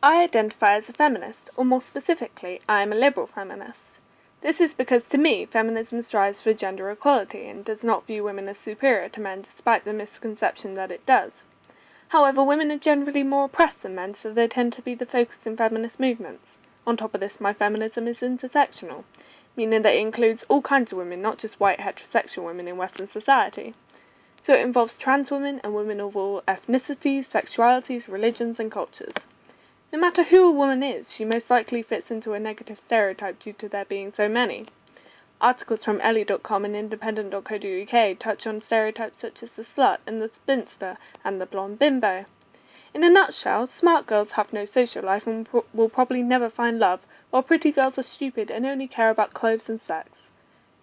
I identify as a feminist, or more specifically, I am a liberal feminist. This is because to me, feminism strives for gender equality and does not view women as superior to men despite the misconception that it does. However, women are generally more oppressed than men, so they tend to be the focus in feminist movements. On top of this, my feminism is intersectional, meaning that it includes all kinds of women, not just white heterosexual women in Western society. So it involves trans women and women of all ethnicities, sexualities, religions and cultures. No matter who a woman is, she most likely fits into a negative stereotype due to there being so many. Articles from Ellie.com and independent.co.uk touch on stereotypes such as the slut and the spinster and the blonde bimbo. In a nutshell, smart girls have no social life and will probably never find love, while pretty girls are stupid and only care about clothes and sex.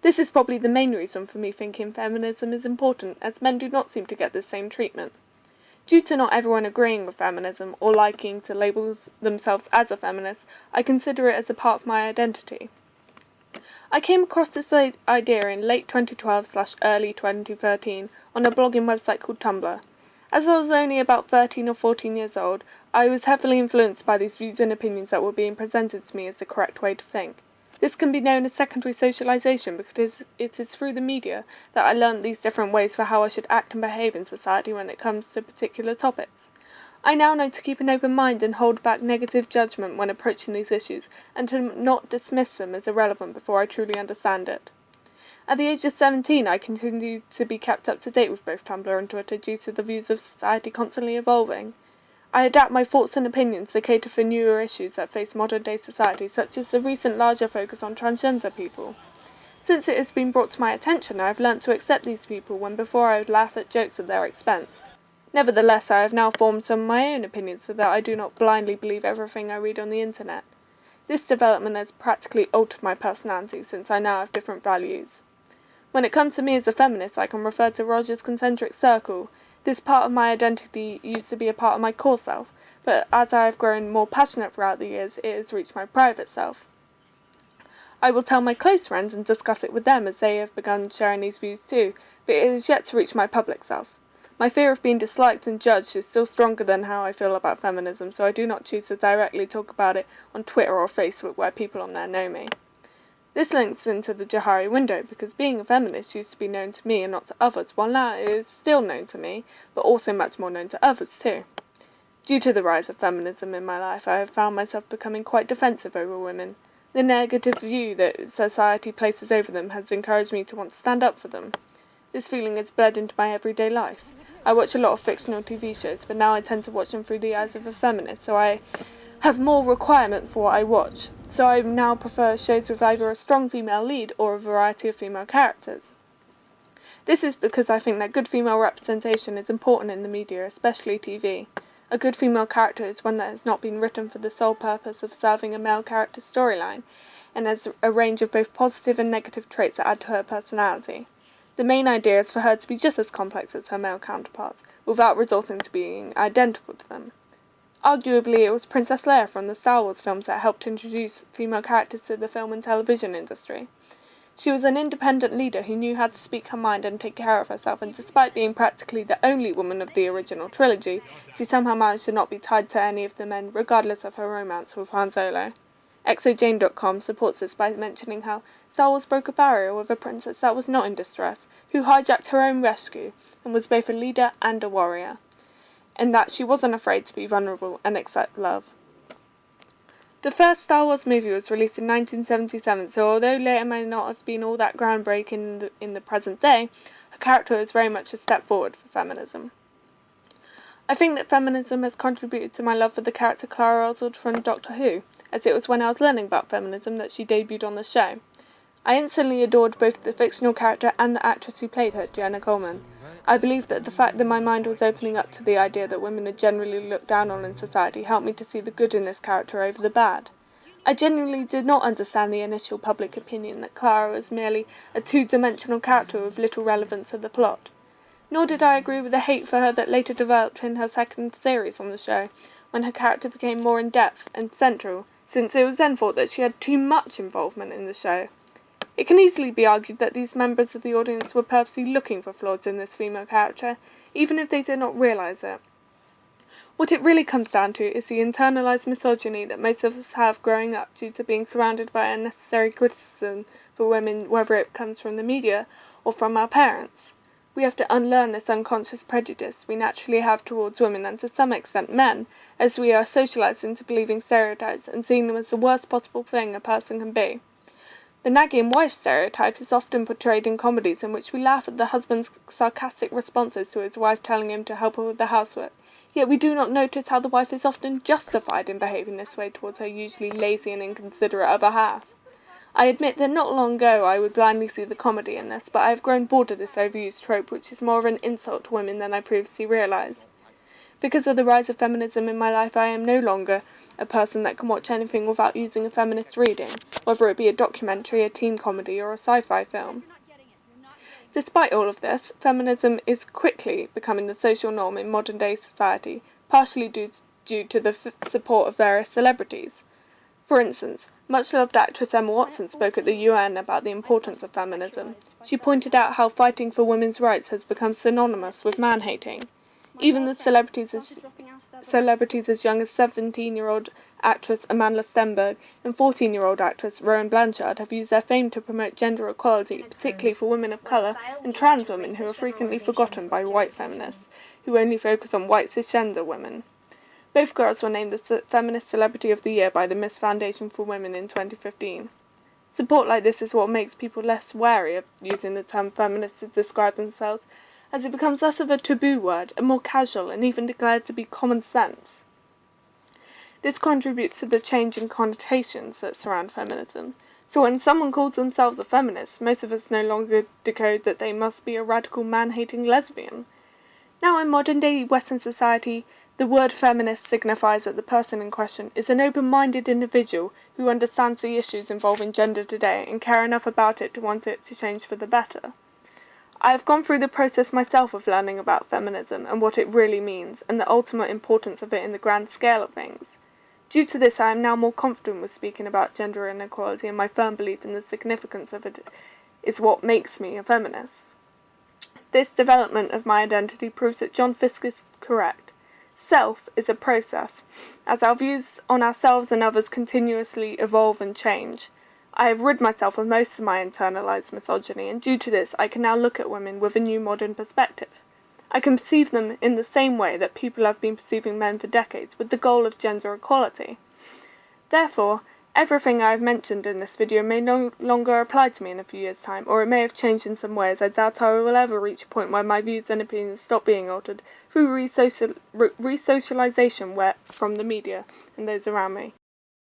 This is probably the main reason for me thinking feminism is important, as men do not seem to get the same treatment. Due to not everyone agreeing with feminism or liking to label themselves as a feminist, I consider it as a part of my identity. I came across this idea in late 2012/early 2013 on a blogging website called Tumblr. As I was only about 13 or 14 years old, I was heavily influenced by these views and opinions that were being presented to me as the correct way to think. This can be known as secondary socialization because it is through the media that I learned these different ways for how I should act and behave in society when it comes to particular topics. I now know to keep an open mind and hold back negative judgment when approaching these issues, and to not dismiss them as irrelevant before I truly understand it. At the age of 17, I continued to be kept up to date with both Tumblr and Twitter due to the views of society constantly evolving. I adapt my thoughts and opinions to cater for newer issues that face modern-day society, such as the recent larger focus on transgender people. Since it has been brought to my attention, I have learnt to accept these people when before I would laugh at jokes at their expense. Nevertheless, I have now formed some of my own opinions so that I do not blindly believe everything I read on the internet. This development has practically altered my personality since I now have different values. When it comes to me as a feminist, I can refer to Roger's concentric circle. This part of my identity used to be a part of my core self, but as I have grown more passionate throughout the years, it has reached my private self. I will tell my close friends and discuss it with them as they have begun sharing these views too, but it has yet to reach my public self. My fear of being disliked and judged is still stronger than how I feel about feminism, so I do not choose to directly talk about it on Twitter or Facebook where people on there know me. This links into the Johari window, because being a feminist used to be known to me and not to others, while now it is still known to me, but also much more known to others too. Due to the rise of feminism in my life, I have found myself becoming quite defensive over women. The negative view that society places over them has encouraged me to want to stand up for them. This feeling has bled into my everyday life. I watch a lot of fictional TV shows, but now I tend to watch them through the eyes of a feminist, so I have more requirement for what I watch. So I now prefer shows with either a strong female lead or a variety of female characters. This is because I think that good female representation is important in the media, especially TV. A good female character is one that has not been written for the sole purpose of serving a male character's storyline, and has a range of both positive and negative traits that add to her personality. The main idea is for her to be just as complex as her male counterparts, without resorting to being identical to them. Arguably, it was Princess Leia from the Star Wars films that helped introduce female characters to the film and television industry. She was an independent leader who knew how to speak her mind and take care of herself, and despite being practically the only woman of the original trilogy, she somehow managed to not be tied to any of the men, regardless of her romance with Han Solo. ExoJane.com supports this by mentioning how Star Wars broke a barrier with a princess that was not in distress, who hijacked her own rescue, and was both a leader and a warrior, and that she wasn't afraid to be vulnerable and accept love. The first Star Wars movie was released in 1977, so although Leia may not have been all that groundbreaking in the present day, her character is very much a step forward for feminism. I think that feminism has contributed to my love for the character Clara Oswald from Doctor Who, as it was when I was learning about feminism that she debuted on the show. I instantly adored both the fictional character and the actress who played her, Jenna Coleman. I believe that the fact that my mind was opening up to the idea that women are generally looked down on in society helped me to see the good in this character over the bad. I genuinely did not understand the initial public opinion that Clara was merely a two-dimensional character with little relevance to the plot. Nor did I agree with the hate for her that later developed in her second series on the show, when her character became more in-depth and central, since it was then thought that she had too much involvement in the show. It can easily be argued that these members of the audience were purposely looking for flaws in this female character, even if they did not realise it. What it really comes down to is the internalised misogyny that most of us have growing up due to being surrounded by unnecessary criticism for women, whether it comes from the media or from our parents. We have to unlearn this unconscious prejudice we naturally have towards women and to some extent men, as we are socialised into believing stereotypes and seeing them as the worst possible thing a person can be. The nagging wife stereotype is often portrayed in comedies in which we laugh at the husband's sarcastic responses to his wife telling him to help her with the housework, yet we do not notice how the wife is often justified in behaving this way towards her usually lazy and inconsiderate other half. I admit that not long ago I would blindly see the comedy in this, but I have grown bored of this overused trope, which is more of an insult to women than I previously realised. Because of the rise of feminism in my life, I am no longer a person that can watch anything without using a feminist reading, whether it be a documentary, a teen comedy, or a sci-fi film. Despite all of this, feminism is quickly becoming the social norm in modern-day society, partially due to the support of various celebrities. For instance, much-loved actress Emma Watson spoke at the UN about the importance of feminism. She pointed out how fighting for women's rights has become synonymous with man-hating. Even the celebrities as young as 17-year-old actress Amanda Stenberg and 14-year-old actress Rowan Blanchard have used their fame to promote gender equality, particularly for women of colour and trans women who are frequently forgotten by white feminists, who only focus on white cisgender women. Both girls were named the Feminist Celebrity of the Year by the Miss Foundation for Women in 2015. Support like this is what makes people less wary of using the term feminist to describe themselves, as it becomes less of a taboo word and more casual and even declared to be common sense. This contributes to the change in connotations that surround feminism. So when someone calls themselves a feminist, most of us no longer decode that they must be a radical man-hating lesbian. Now in modern-day Western society, the word feminist signifies that the person in question is an open-minded individual who understands the issues involving gender today and care enough about it to want it to change for the better. I have gone through the process myself of learning about feminism and what it really means, and the ultimate importance of it in the grand scale of things. Due to this, I am now more confident with speaking about gender inequality, and my firm belief in the significance of it is what makes me a feminist. This development of my identity proves that John Fiske is correct. Self is a process, as our views on ourselves and others continuously evolve and change. I have rid myself of most of my internalised misogyny, and due to this I can now look at women with a new modern perspective. I can perceive them in the same way that people have been perceiving men for decades, with the goal of gender equality. Therefore, everything I have mentioned in this video may no longer apply to me in a few years' time, or it may have changed in some ways. I doubt I will ever reach a point where my views and opinions stop being altered through resocialisation from the media and those around me.